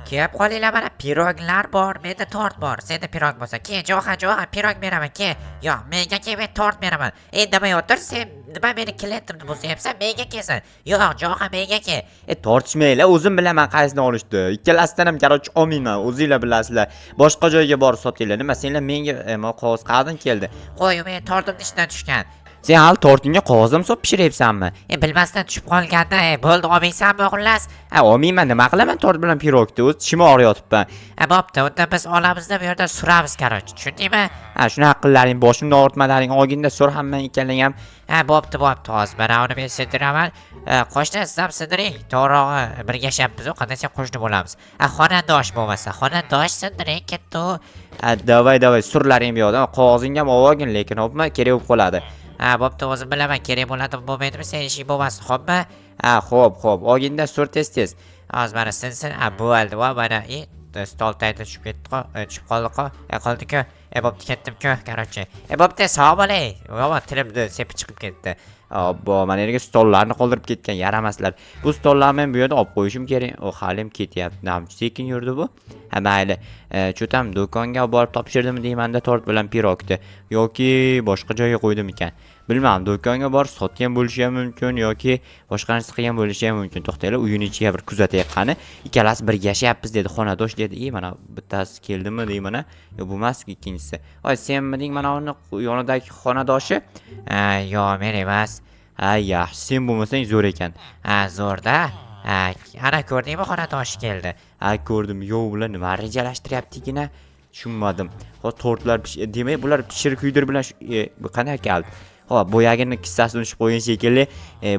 Kelib qolinglar, mana piroglar bor, menda tort bor. Senda pirog bo'lsa, ke, jo'xa, pirog beraman, ke. Yo'q, menga ke, men tort beraman. Indamay o'tir, sen nima meni klientimni buzyapsan, menga kelsin. Yo'q, jo'xa menga ke. Tortishmanglar, o'zim bilaman qaysini olishdi. Ikkalasidan ham qarochi olmayman, o'zinglar bilasizlar. Boshqa joyga borib sotinglar. Nima senlar menga qog'oz qayerdan keldi? Qo'y, men tortimni ishdan tushgan. Sen hali tortingga qog'oz ham solib pishiryapsanmi? Bilmasdan tushib qolganda, bo'ldi, olmaysanmi xullas? Olmayman, nima qilaman tort bilan pirogni? O'z tishim og'riyotibman. Bo'pti, unda biz olamizda bu yerda suramiz, qarochi, tushundingmi? Shunaqa qillaring, boshimni og'ritmalaring, olginda sur hamma ikkalang ham. Bo'pti, hozir mana uni men sindiraman. Qo'shni siz ham sindiring. To'g'rog'i birga yashayapmiz, qanday qo'shni bo'lamiz. Xonandosh bo'lmasa, xonandosh sindiring, ketdi. Davay, surlaring bu yoqdan. Qog'ozingga ham olgin, lekin hopma, kerak bo'lib qoladi. Bo'pti, o'zim bilaman, kerak bo'ladi, bo'lmaydimi, sen ishing bo'lmasdi, xo'pmi? Xo'p, olginda sur tez. Hozir mana sinsin. Bo'ldi, va mana stol tagida tushib ketdi-ku, tushib qoldi-ku, qoldi-ku. Bo'pti, ketdim-ku, qarochi. Bo'pti, sog' bo'ling. Yo'q, tilimni sepib chiqib ketdi. Obbo, mana yerga stollarni qoldirib ketgan, yaramaslar. Bu stollarni men bu yerda olib qo'yishim kerak. Halim ketyapti. Namchi sekin yurdi bu. Mayli. Cho'tam do'konga borib topshirdim deymanda tort bilan pirogni yoki boshqa joyga qo'ydim ekan. Bilmadim, do'konga borib sotgan bo'lishi ham mumkin yoki boshqa narsa qilgan bo'lishi ham mumkin. To'xtanglar, uyini ichiga bir kuzatay qani. Ikkalasi birga yashayapmiz dedi, xonadosh dedi. Mana bittasi keldimi deyman. Yo'q, bo'lmas ikkinchisi. Senmiding mana uni yonidagi xonadoshi? Yo'q, men emas. Yaxshi, sen bo'lmasang zo'r ekan. Zo'rda. Ana ko'rdingmi, xonadoshi keldi. Ko'rdim. Yo'q, bular nima rejalashtiryaptigina? Tushunmadim. Tortlar demak, bular pishiriq kuydir bilan bu qanaqa kaldi? Boyagini kissasini tushib qo'ygan shekilli.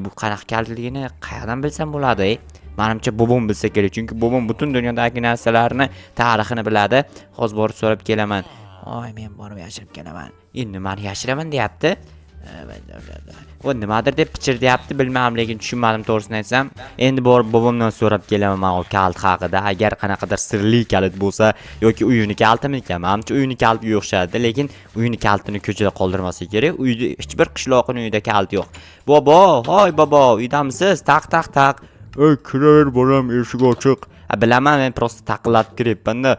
Bu qanaqa kaldiligini qayerdan bilsam bo'ladi? Menimcha bobom bilsa kerak, chunki bobom butun dunyodagi narsalarni tarixini biladi. Hozir borib so'rab kelaman. Men borib yashirib kelaman. Endi meni yashiraman deyapti. O nimadir deb pichir deyapti, bilmadim, lekin tushunmadim to'g'risini aytsam. Endi borib bobomdan so'rab kelaman men o kalt haqida. Agar qanaqadir sirli kalit bo'lsa yoki uyini kaltimikan, menimcha uyini kaltiga o'xshadi, lekin uyini kaltini ko'chada qoldirmasa kerak. Uyda hech bir qishloqning uyida kalt yo'q. Bobo, hoy bobo, uydamisiz? Taq. Kirar bolam, eshik ochiq. Bilaman, men prosta taqillatib kiryapman-da.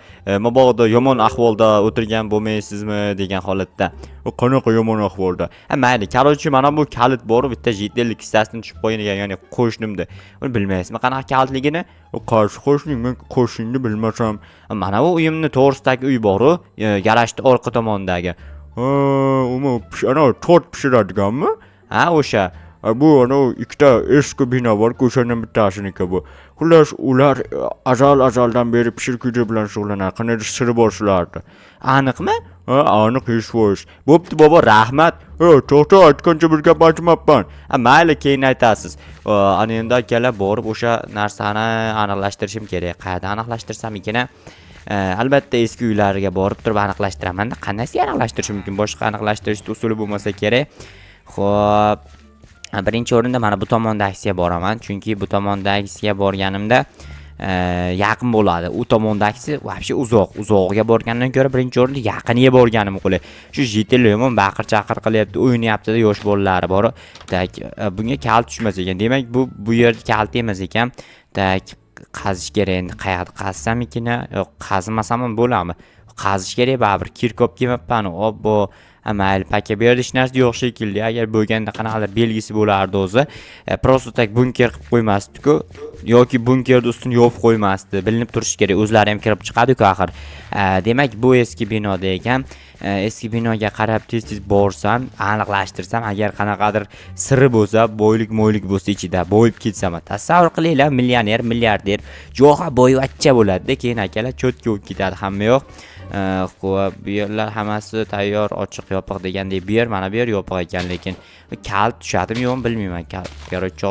Mabodo yomon ahvolda o'tirgan bo'lmaysizmi degan holatda. Qanaqa yomon ahvolda? Mayli, qarochi mana bu kalit bor, bitta jiddilik kissasini tushib qo'ygan, ya'ni qo'shnimda. Uni bilmaysizmi qanaqa kalitligini? Qarshi qo'shning, men qo'shningni bilmasam. Mana bu uyimni to'g'risidagi uy bor-ku, garajning orqa tomonidagi. Ana tort pishiradiganmi? O'sha. Bu ikkita eski bino bor, o'shaning bittasiniki bu. Xullas, ular azaldan beri pishirkuydi bilan shug'ullanar. Qanday siri bor shularda. Aniqmi? Aniq, 100%. Bo'pti bobo, rahmat. To'xta, aytgancha bir gap aytmabman. Mayli, keyin aytasiz. Ana endi akalar borib o'sha narsani aniqlashtirishim kerak. Qayerda aniqlashtirsam ekan? Albatta eski uylarga borib turib aniqlashtiraman. Qanday aniqlashtirish mumkin? Boshqa aniqlashtirish usuli bo'lmasa kerak. Xo'p, birinchi o'rinda mana bu tomondagisiga boraman, chunki bu tomondagisiga borganimda yaqin bo'ladi. U tomondagisi vobshe uzoqga borgandan ko'ra birinchi o'rinda yaqiniga borganim qulay. Shu jitillar yomon baqir-chaqir qilyapti, o'ynayapti-da yosh bolalari bor. Bunga kalt tushmas ekan. Demak, bu yerda kalt emas ekan. Qazish kerak. Endi qayerda qazsam ekan? Yo'q, qazmasam ham bo'ladimi? Qazish kerak, baribir kirkop kelmabman. Obbo, mayli, paka bu yerda hech narsa yo'q shekilli. Agar bo'lganda qanaqadir belgisi bo'lardi o'zi. Prosta tak bunker qilib qo'ymasdi-ku, yoki bunkerning ustini yopib qo'ymasdi. Bilinib turishi kerak, o'zlari ham kirib chiqadi-ku axir. Demak, bu eski binoda ekan. Eski binoga qarab tez borsam, aniqlashtirsam, agar qanaqadir siri bo'lsa, boylik bo'lsa ichida, boyib ketsam, tasavvur qilinglar, millioner, milliarder, jo'xa boyvachcha bo'ladi-da, keyin akalar cho'tka bo'lib ketadi hamma yo'q. Xo'p, bu yerlar hammasi tayyor, ochiq, yopiq degandek, bu yer mana bu yer yopiq ekan, lekin kalt tushadimi yo'qmi bilmayman. Qarochi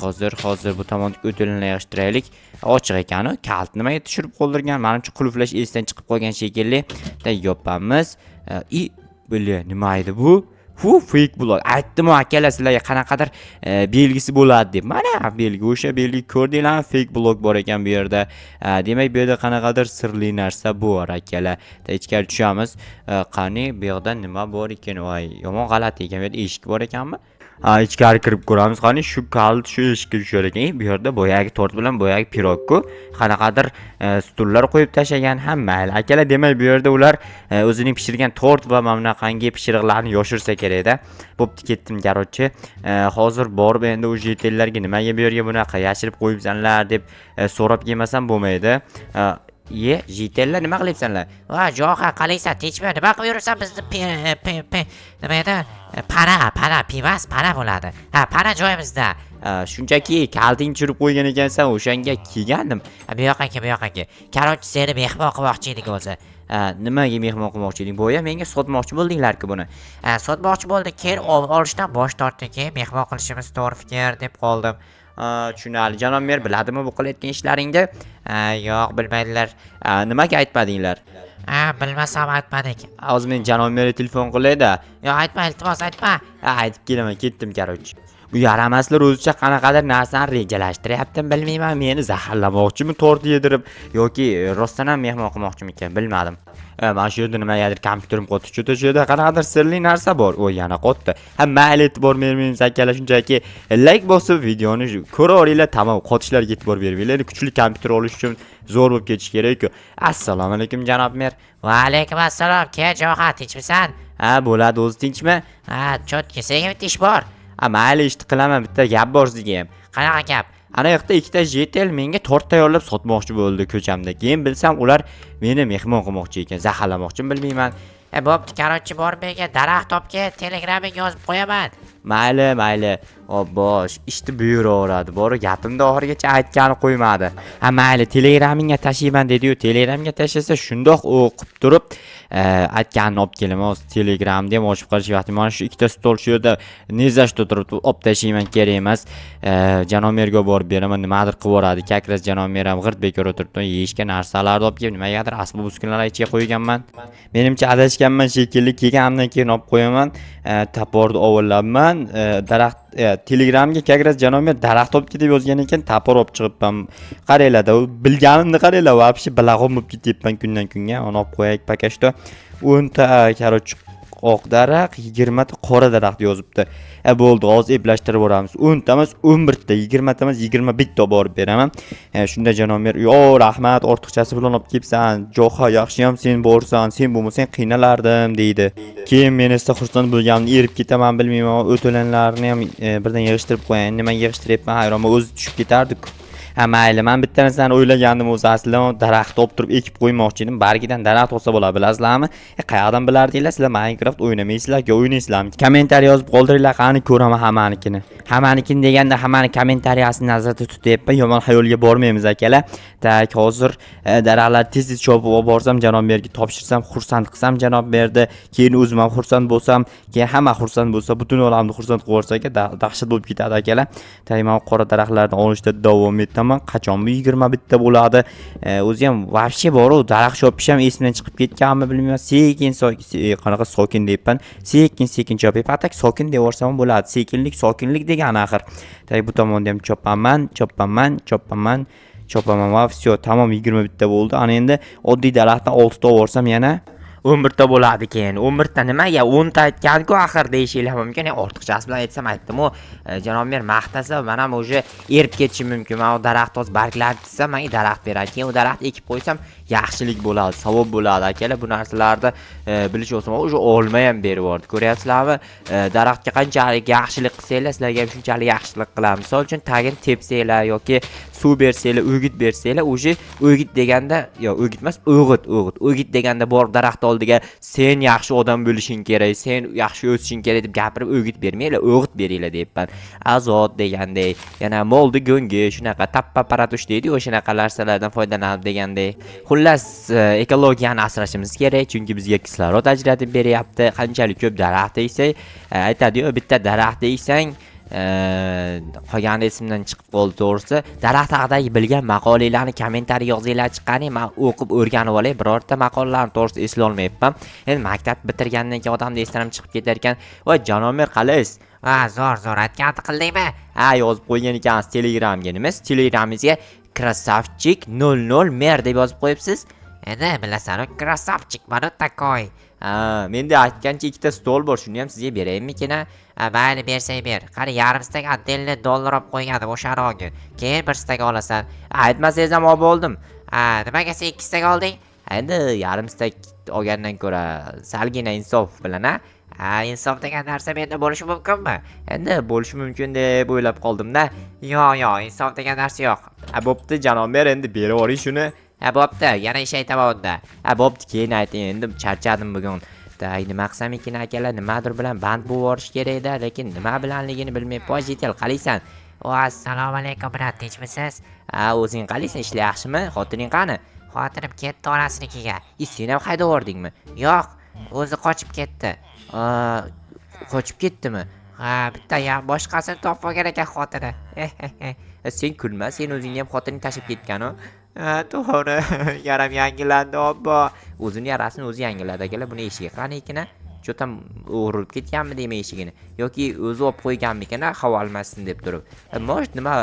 hozir bu tomonga o'tinlarni yig'ishtiraylik. Ochiq ekan-ku, kalt nimaga tushirib qoldirgan? Menimcha qulflash esdan chiqib qolgan shekilli. Yopamiz. Bilya, nima edi bu? Fake blog. Aytdim akalar sizlarga qanaqadir belgisi bo'ladi deb. Mana belgi, o'sha belgi ko'rdinglarmi? Fake blog bor ekan bu yerda. Demak, bu yerda qanaqadir sirli narsa bor akalar. Ichkari tushamiz. Qani, bu yerda nima bor ekan? Voy, yomon g'alati ekan. Bu yerda eshik bor ekanmi? ichkari kirib ko'ramiz. Qani shu kalit shu eshikka tushar ekan. Bu yerda boyagi tort bilan boyagi pirogku qanaqadir stullar qo'yib tashlagan. Ham mayli. Akalar, demak bu yerda ular o'zining pishirgan tort va mana qangi pishiriqlarni yoshirsa kerak-da. Bo'pti, ketdim garochi. Hozir borib endi o'sha yetellarga nimaga bu yerga bunaqa yashirib qo'yibsanlar deb so'rab kelmasam bo'lmaydi. Jitellar nima qilyapsanlar? Va Jo'xa, qalaysan? Tinchmi? Nima qilib yuribsan bizni nima edi? Para pivas para bo'ladi. Ha, para joyimizda. Shunchaki kalting tushirib qo'ygan ekansan, o'shanga kelgandim. Bu yoqqa, bu yoqqa. Karochi, seni mehmon qilmoqchi edik o'zi. Nimaga mehmon qilmoqchi eding? Boya menga sotmoqchi bo'ldinglar-ku buni. Sotmoqchi bo'ldi, keyin olishdan bosh tortdi, keyin mehmon qilishimiz to'g'ri fikr deb qoldim. Tushunali. Janob mer biladimi bu qilayotgan ishlaringni? Yo'q, bilmaydilar. Nimaga aytmadinglar? Bilmasam aytmadik. Hozir men janob merga telefon qilayda. Yo'q, aytma, iltimos aytma. Aytib kelaman, ketdim garochi. Bu yaramaslar o'zicha qanaqadir narsani rejalashtiryapti, bilmayman. Meni zaharlamoqchimi, tort yedirib yoki rostdan ham mehmon qilmoqchimikan, bilmadim. Mana shu yerda nimagadir kompyuterim qotdi. Shu yerda qanaqadir sirli narsa bor. O yana qotdi. Mayli, e'tibor bermaymiz akalar, shunchaki like bosib videoni ko'raveringlar, tamom, qotishlarga e'tibor bermanglar. Kuchli kompyuter olish uchun zo'r bo'lib ketish kerak-ku. Assalomu alaykum janob mer. Va alaykum assalom. Ke Jo'xa, tinchmisan? Bo'ladi, o'zi tinchmi? Chotki, senga bitta ish bor. Mayli, ish qilaman, bitta gap bor sizga ham. Qanaqa gap? Ana yoqda ikkita jetel menga tort tayyorlab sotmoqchi bo'ldi ko'chamda. Keyin bilsam ular meni mehmon qilmoqchi ekan, zaharlamoqchimi, bilmayman. Bo'pti, qarochi, borib menga daraxt topga Telegramga yozib qo'yaman. Mayli. Bosh, ishni buyuraveradi. Bori gapimni oxirigacha aytgani qo'ymadi. Mayli, Telegramingga tashiyman dedi-yu, Telegramga tashlasa shundoq o'qib turib aytganini olib kelaman. Telegramda ham ochib qolish vaqti. Mana shu ikkita stol shu yerda nezashda turibdi, olib tashiyman, kerak emas. Janob merga borib beraman, nimadir qilib yuboradi. Kakras janob mer ham g'irt bekor o'tiribdi. Yeyishga narsalarni olib kelib, nimagadir asbob uskunalar ichiga qo'yganman. Menimcha adashganman shekilli, kelganimdan keyin olib qo'yaman. Taporni ovulabman. Daraxt Telegramga kakras janob mer daraxt olib deb yozgan ekan, tapor olib chiqibman. Qaranglar-da, bilganimni qaranglar, vobshe bilag'im bo'lib ketyapman kundan kunga. Uni olib qo'yaylik pakajda. 10 ta karochi oq daraxt, 20 ta qora daraxt yozibdi. Bo'ldi, hozir eplashtirib boramiz. 10 ta emas, 11 ta, 20 ta emas, 21 ta borib beraman. Shunda janob mer, "Yo, rahmat, ortiqchasi bilan olib kelibsan. Jo'xa, yaxshi ham sen borsan, sen bo'lmasang qiynalardim" deydi. Keyin men esa xursand bo'lganimni erib ketaman, bilmayman, o'to'lanlarni ham birdan yig'ishtirib qo'yayin. Nima yig'ishtiryapman, hayronman, o'zi tushib ketardi-ku. Mayli, men bitta narsani o'ylagandim o'zi, aslida daraxt olib turib ekib qo'ymoqchi edim. Bargidan daraxt olsa bo'ladi, bilasizlarmi? Qayerdan bilardinglar? Sizlar Minecraft o'ynamaysizlar yoki o'ynaysizlarmi? Kommentariy yozib qoldiringlar, qani ko'raman hammanikini. Hammanikini deganda hammani kommentariyasini nazarda tutyapman. Yomon xayolga bormaymiz akalar. Tak, hozir daraxtlar tez-tez chopib olib borsam, janob merga topshirsam, xursand qilsam janob merdi. Keyin o'zim ham xursand bo'lsam, keyin hamma xursand bo'lsa, butun olamni xursand qilib yuborsak, dahshat bo'lib ketadi akalar. Tayman qora daraxtlardan olishda davom etaman. Qachon bu 20 bitta bo'ladi? O'zi ham vobshe bor-ku, daraxt chopish ham esimdan chiqib ketganmi, bilmayman. Qanaqa sokin deyapman. Sekin chopib, atak sokin deyorsam bo'ladi. Sokinlik degan axir. Tay bu tomonda ham chopaman va все, tamom 20 bitta bo'ldi. Ana endi oddiy daraxtdan 6 ta olsam yana 11 ta bo'ladi keyin. 11 ta nimaga? 10 ta aytgan-ku axir deyishinglar mumkin. Ortiqchasi bilan aytsam aytdim-ku. Janob mer maqtasa, men ham o'sha erib ketishim mumkin. Men u daraxt o'z barglarini tizsam, menga daraxt beradi. Keyin u daraxt ekib qo'ysam, yaxshilik bo'ladi, savob bo'ladi akalar. Bu narsalarni bilish olsam, o'sha olma ham berib yubordi. Ko'ryapsizlarmi? Daraxtga qanchalik yaxshilik qilsanglar, sizlarga ham shunchalik yaxshilik qilamiz. Misol uchun tagini tepsanglar yoki suv bersanglar, o'g'it bersanglar, o'sha o'g'it deganda, o'g'it emas, o'g'it deganda borib daraxt oldiga sen yaxshi odam bo'lishing kerak, sen yaxshi o'sishing kerak deb gapirib o'g'it bermanglar, o'g'it beringlar deyapman. Azod deganday, yana moldi go'ngi, shunaqa tappa paratush deydi, o'shanaqa narsalardan foydalanib deganday. Xullas, ekologiyani asrashimiz kerak, chunki bizga kislorod ajratib beryapti. Qanchalik ko'p daraxt eksang, aytadi-ku, bitta daraxt eksang, qolgani esimdan chiqib qoldi to'g'risi. Daraxt haqidagi bilgan maqolalarni kommentariy yozinglar, chiqqani men o'qib o'rganib olay. Birorta maqolalarni to'g'risi eslay olmayapman. Endi maktab bitirgandan keyin odamning esidan chiqib ketar ekan. Voy janob mer, qalaysiz? Zo'r aytganini qildingmi? Yozib qo'ygan ekansiz Telegramga. Nima? Telegramingizga krasavchik 00 mer deb yozib qo'yibsiz. Endi bilasan, krasavchik mana takoy. Menda aytgancha ikkita stol bor, shuni ham sizga beraymikin ha? Mayli bersang ber. Qani yarim stak отдельный dollar olib qo'ygandim o'sha rogi. Keyin bir stak olasan. Aytmasangiz ham olib oldim. Nimaga sen 2 stak olding? Endi yarim stak olgandan ko'ra salgina insof bilan Insof degan narsa menda bo'lishi mumkinmi? endi bo'lishi mumkin deb o'ylab qoldim-da. Yo'q, insof degan narsa yo'q. Bo'pti janob mer, endi berib yuboring shuni. Bo'pti, yana ish aytaman unda. Bo'pti, keyin ayting, endi charchadim bugun. Nima qilsam ekan akalar, nimadir bilan band bo'lib yuborish kerak-da, lekin nima bilanligini bilmay pojitel qalaysan. Assalomu alaykum, brat, tinchmisiz? O'zing qalaysan, ishlar yaxshimi? Xotining qani? Xotinim ketdi onasinikiga. Sen ham haydab yubordingmi? Yo'q, o'zi qochib ketdi. Qochib ketdimi? Bitta boshqasini topib olgan ekan xotini. Sen kulma, sen o'zingni ham xotining tashib ketgan-ku. To'g'ri, yaram yangilandi obbo. O'zini yarasini o'zi yangiladi akalar, buni eshigi qani ekan? Cho'tam o'g'rilib ketganmi deyman eshigini, yoki o'zi olib qo'yganmikan havo olmasin deb turib. Mosh nima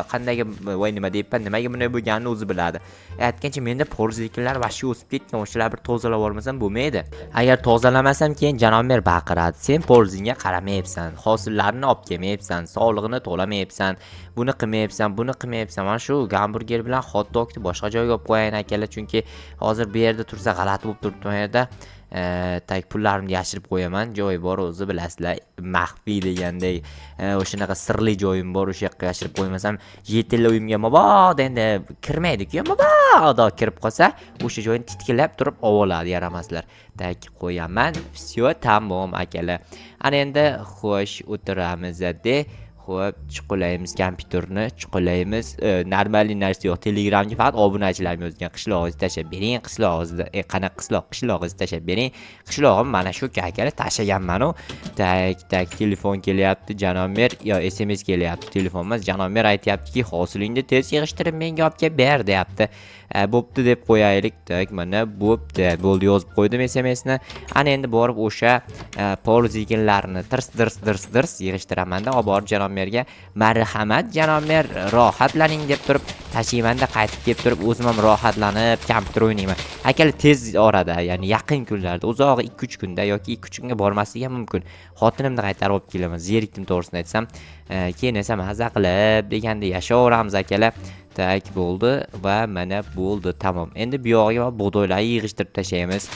qandayga voy nima deyapman, nimaga bunday bo'lganini o'zi biladi. Aytgancha menda porzliklar vashi o'sib ketgan, o'shalar bir tozalab olmasam bo'lmaydi. Agar tozalamasam keyin janob mer baqiradi. Sen porzingga qaramayapsan, hosillarni olib kelmayapsan, sog'lig'ini to'lamayapsan, buni qilmayapsan. Mana shu gamburger bilan hot dogni boshqa joyga olib qo'yayin akalar, chunki hozir bu yerda tursa g'alati bo'lib turibdi bu yerda. Tak pullarimni yashirib qo'yaman, joyi bor o'zi bilasizlar, maxfiy degandek o'shanaqa sirli joyim bor, o'sha yoqqa yashirib qo'ymasam yetilli uyimga mabodo endi kirmaydi-ku, mabodo kirib qolsa o'sha joyini titkilab turib oladi, yaramaslar. Tak qo'yaman, всё tamom akalar. Ana endi xo'sh o'tiramiz-da. Xo'p, chiqolaymiz kompyuterni, chiqolaymiz. Normal narsa yo'q. Telegramga faqat obunachilarga yozgan qishlog'ingizni tashab bering, qishlog'ingizda qanaqa qishlog'ingizni tashab bering. Qishlog'im mana shu akalar tashaganman-ku. Tak telefon kelyapti janob mer, yo SMS kelyapti. Telefon emas, janob mer aytayaptiki, hosilingni tez yig'ishtirib menga olib kelib ber, deyapti. Bo'pti deb qo'yaylik. Tak, mana bo'pti. Bo'ldi, yozib qo'ydim SMS-ni. Ana endi borib o'sha porzikinlarni tirs yig'ishtiraman-da, olib borib janob merga marhamat janob mer, rohatlaning deb turib tashiymanda, qaytib kelib turib o'zim ham rohatlanib kompyuter o'ynayman. Akalar tez orada, ya'ni yaqin kunlarda, uzog'i 2-3 kunda yoki 2-3 kunga bormasligi ham mumkin. Xotinimni qaytarib olib kelaman, zerikdim to'g'risini aytsam. Keyin esa maza qilib deganda yashayveramiz akalar. Tak bo'ldi va mana bo'ldi, tamom. Endi bu yog'iga bug'doylarni yig'ishtirib tashlaymiz.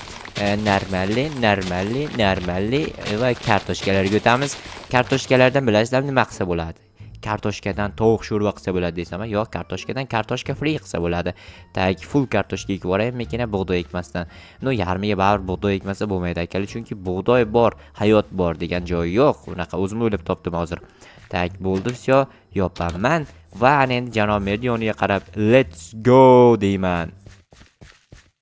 Normalli va kartoshkalarga o'tamiz. Kartoshkalardan bilasizlar nima qilsa bo'ladi? Kartoshkadan tovuq sho'rva qilsa bo'ladi desam, yo'q, kartoshkadan kartoshka free qilsa bo'ladi. Tak full kartoshka ekib yuboraymikin bug'doy ekmasdan. Yarmiga baribir bug'doy ekmasa bo'lmaydi akalar, chunki bug'doy bor, hayot bor degan joyi yo'q. Unaqa o'zim o'ylab topdim hozir. Tak bo'ldi, всё, yopaman va endi janob merni yoniga qarab let's go deyman.